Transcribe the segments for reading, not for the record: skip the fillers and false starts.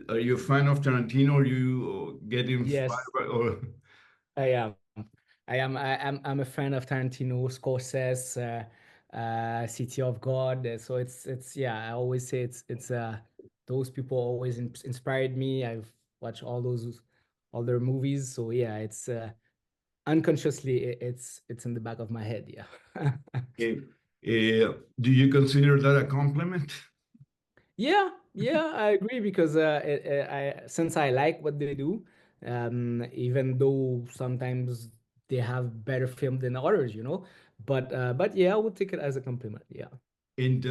Are you a fan of Tarantino? Or you get inspired Yes, by, or I am. I'm a fan of Tarantino, Scorsese, City of God. So it's yeah. I always say it's those people always inspired me. I've watched all their movies. So yeah, it's unconsciously it's in the back of my head. Yeah. do you consider that a compliment? Yeah, yeah, I agree because since I like what they do, even though sometimes they have better film than others, but yeah, I would take it as a compliment. Yeah. And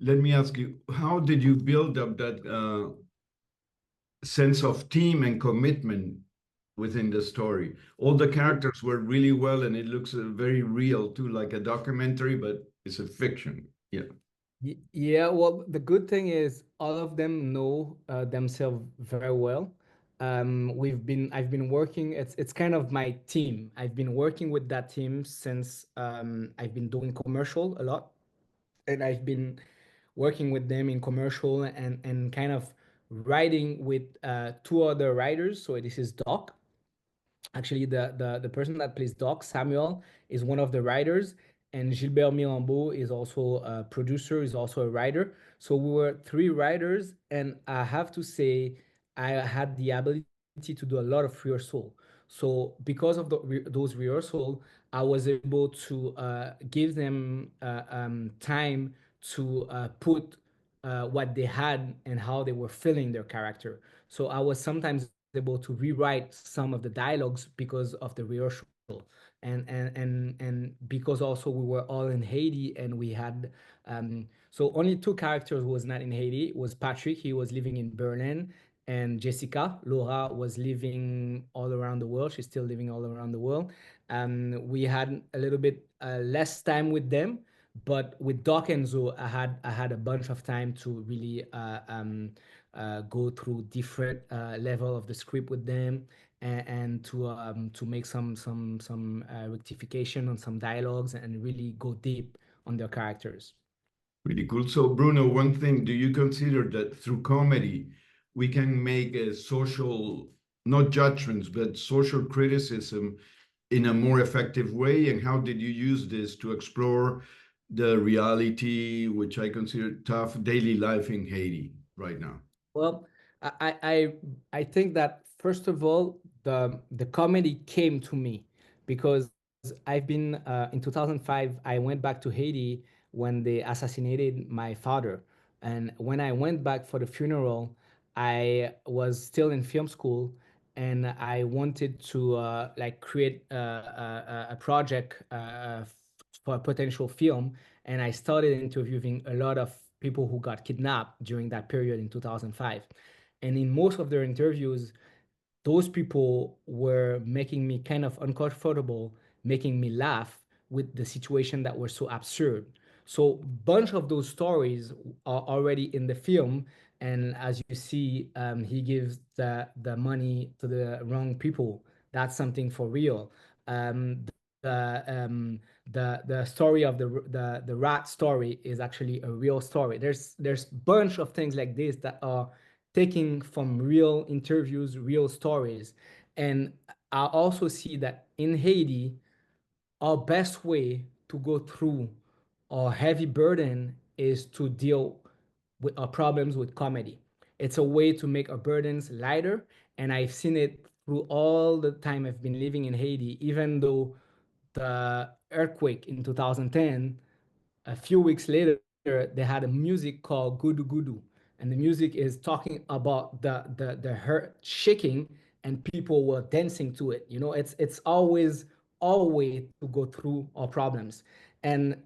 let me ask you, how did you build up that sense of team and commitment within the story? All the characters were really well, and it looks very real too, like a documentary, but it's a fiction. Yeah, Yeah, well, the good thing is all of them know themselves very well. I've been working, it's kind of my team. I've been working with that team since I've been doing commercial a lot, and I've been working with them in commercial and kind of writing with two other writers. So this is Doc. Actually, the person that plays Doc, Samuel, is one of the writers, and Gilbert Milambeau is also a producer, is also a writer. So we were three writers, and I have to say, I had the ability to do a lot of rehearsal. So because of those rehearsal, I was able to give them time to put what they had and how they were feeling their character. So I was sometimes able to rewrite some of the dialogues because of the rehearsal and because also we were all in Haiti and we had so only two characters was not in Haiti. It was Patrick, he was living in Berlin, and Jessica Laura was living all around the world. She's still living all around the world. We had a little bit less time with them, but with Doc and Zo, I had a bunch of time to really go through different level of the script with them and to make some rectification on some dialogues and really go deep on their characters. really cool. So, Bruno, one thing, do you consider that through comedy we can make a social, not judgments, but social criticism in a more effective way? And how did you use this to explore the reality, which I consider tough daily life in Haiti right now? Well, I I I think that first of all, the comedy came to me because I've been in 2005. I went back to Haiti when they assassinated my father, and when I went back for the funeral, I was still in film school, and I wanted to like create a project for a potential film, and I started interviewing a lot of people who got kidnapped during that period in 2005. And in most of their interviews, those people were making me kind of uncomfortable, making me laugh with the situation that were so absurd. So bunch of those stories are already in the film, and as you see, he gives the money to the wrong people. That's something for real. The the story of the rat story is actually a real story. There's bunch of things like this that are taking from real interviews, real stories. And I also see that in Haiti, our best way to go through our heavy burden is to deal with our problems with comedy. It's a way to make our burdens lighter. And I've seen it through all the time I've been living in Haiti, even though the earthquake in 2010, a few weeks later, they had a music called Gudu Gudu. And the music is talking about the earth shaking and people were dancing to it. It's always our way to go through our problems. And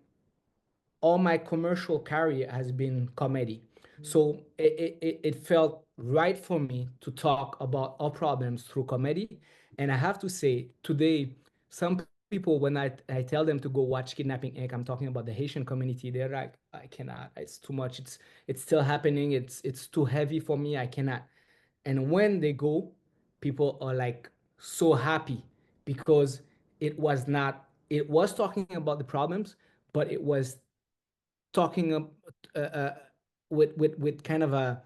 all my commercial career has been comedy. So it felt right for me to talk about our problems through comedy. And I have to say, today, some people, when I tell them to go watch Kidnapping Inc., I'm talking about the Haitian community, they're like, I cannot, it's too much. It's still happening. It's too heavy for me. I cannot. And when they go, people are like so happy because it was talking about the problems, but it was talking uh, uh, with kind of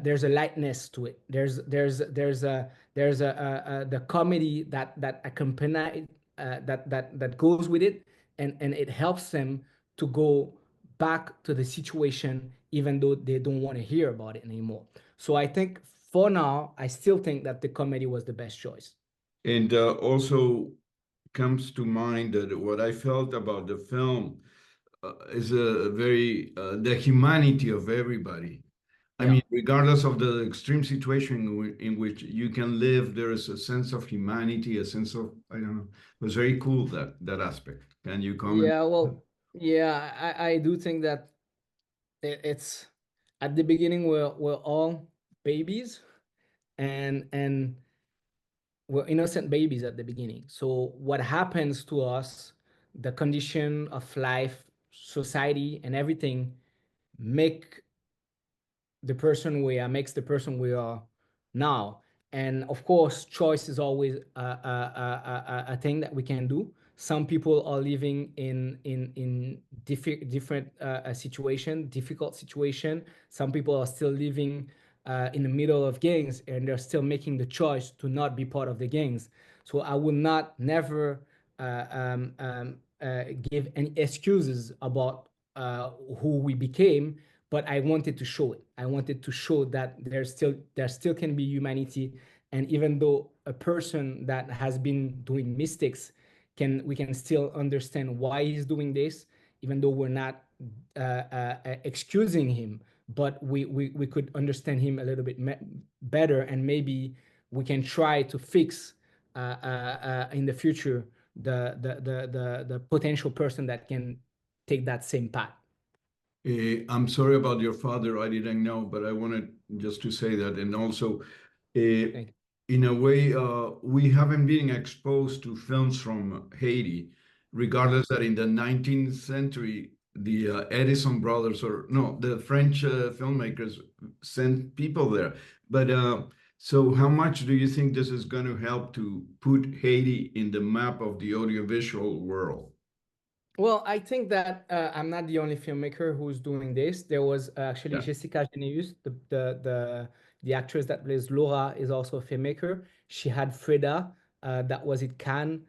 there's a lightness to it. There's the comedy that accompany that goes with it, and it helps them to go back to the situation even though they don't want to hear about it anymore. So I think for now, I still think that the comedy was the best choice. And also comes to mind that what I felt about the film is a very the humanity of everybody. I Yeah. mean, regardless of the extreme situation in which you can live, there is a sense of humanity, a sense of, I don't know. It was very cool, that aspect. Can you comment? Yeah, well, yeah, I do think that it's at the beginning we're all babies, and we're innocent babies at the beginning. So what happens to us, the condition of life, society, and everything make the person we are, makes the person we are now. And of course, choice is always a thing that we can do. Some people are living in different situation, difficult situation. Some people are still living in the middle of gangs, and they're still making the choice to not be part of the gangs. So I will not never give any excuses about who we became, but I wanted to show it. I wanted to show that there still can be humanity, and even though a person that has been doing mistakes, can we can still understand why he's doing this, even though we're not excusing him, but we could understand him a little bit better, and maybe we can try to fix in the future the potential person that can take that same path. I'm sorry about your father. I didn't know, but I wanted just to say that. And also, uh, Thank you. in a way, we haven't been exposed to films from Haiti, Yeah. regardless that in the 19th century, the Edison brothers, or no, the French filmmakers sent people there. But so how much do you think this is going to help to put Haiti in the map of the audiovisual world? Well, I think that I'm not the only filmmaker who's doing this. There was actually Yeah. Jessica Geneus, the actress that plays Laura, is also a filmmaker. She had Freda, that was at Cannes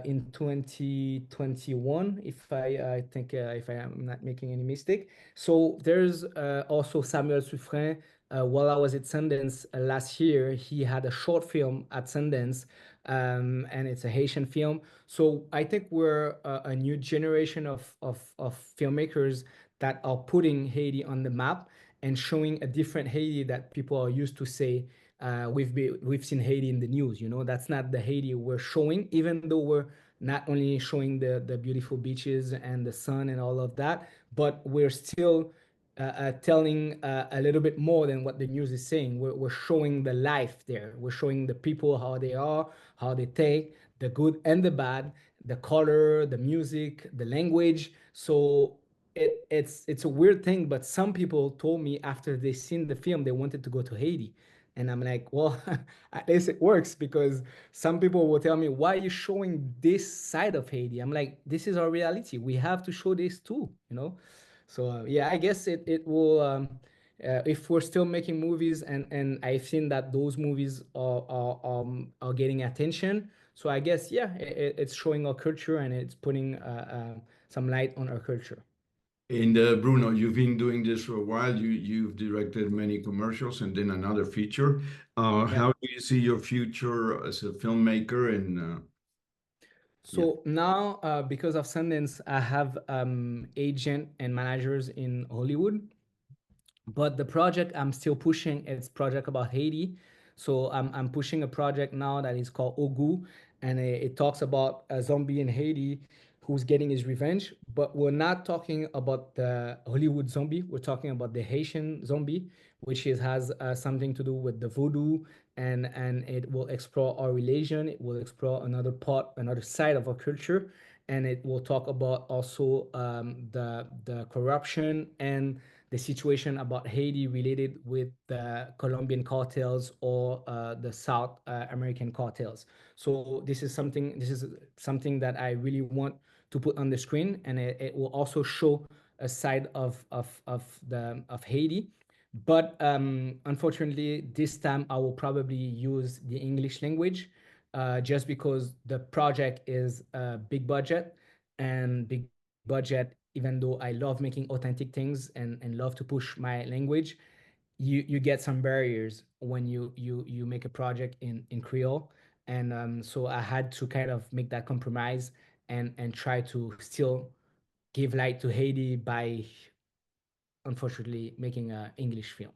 in 2021, I think, if I am not making any mistake. So there's also Samuel Suffren. While I was at Sundance last year, he had a short film at Sundance, and it's a Haitian film. So I think we're a new generation of filmmakers that are putting Haiti on the map and showing a different Haiti that people are used to say, we've seen Haiti in the news. That's not the Haiti we're showing, even though we're not only showing the beautiful beaches and the sun and all of that, but we're still telling a little bit more than what the news is saying. We're showing the life there. We're showing the people how they are, how they think, the good and the bad, the color, the music, the language. So it's a weird thing, but some people told me after they seen the film they wanted to go to Haiti. And I'm like, well, at least it works, because some people will tell me, why are you showing this side of Haiti? I'm like, this is our reality. We have to show this too. So yeah, I guess it will. If we're still making movies, and I've seen that those movies are getting attention, so I guess yeah, it's showing our culture, and it's putting some light on our culture. And Bruno, you've been doing this for a while. You've directed many commercials and then another feature. Yeah. How do you see your future as a filmmaker? And yeah, So now, because of Sundance, I have agent and managers in Hollywood. But the project I'm still pushing, it's project about Haiti. So I'm pushing a project now that is called Ogu, and it talks about a zombie in Haiti who's getting his revenge. But we're not talking about the Hollywood zombie. We're talking about the Haitian zombie, which has something to do with the voodoo, and it will explore our religion. It will explore another part, another side of our culture, and it will talk about also the corruption and the situation about Haiti related with the Colombian cartels or the South American cartels. So this is something that I really want to put on the screen, and it will also show a side of Haiti. But unfortunately, this time I will probably use the English language, just because the project is a big budget and big budget. Even though I love making authentic things and love to push my language, you get some barriers when you make a project in Creole, and so I had to kind of make that compromise and try to still give light to Haiti by unfortunately making an English film.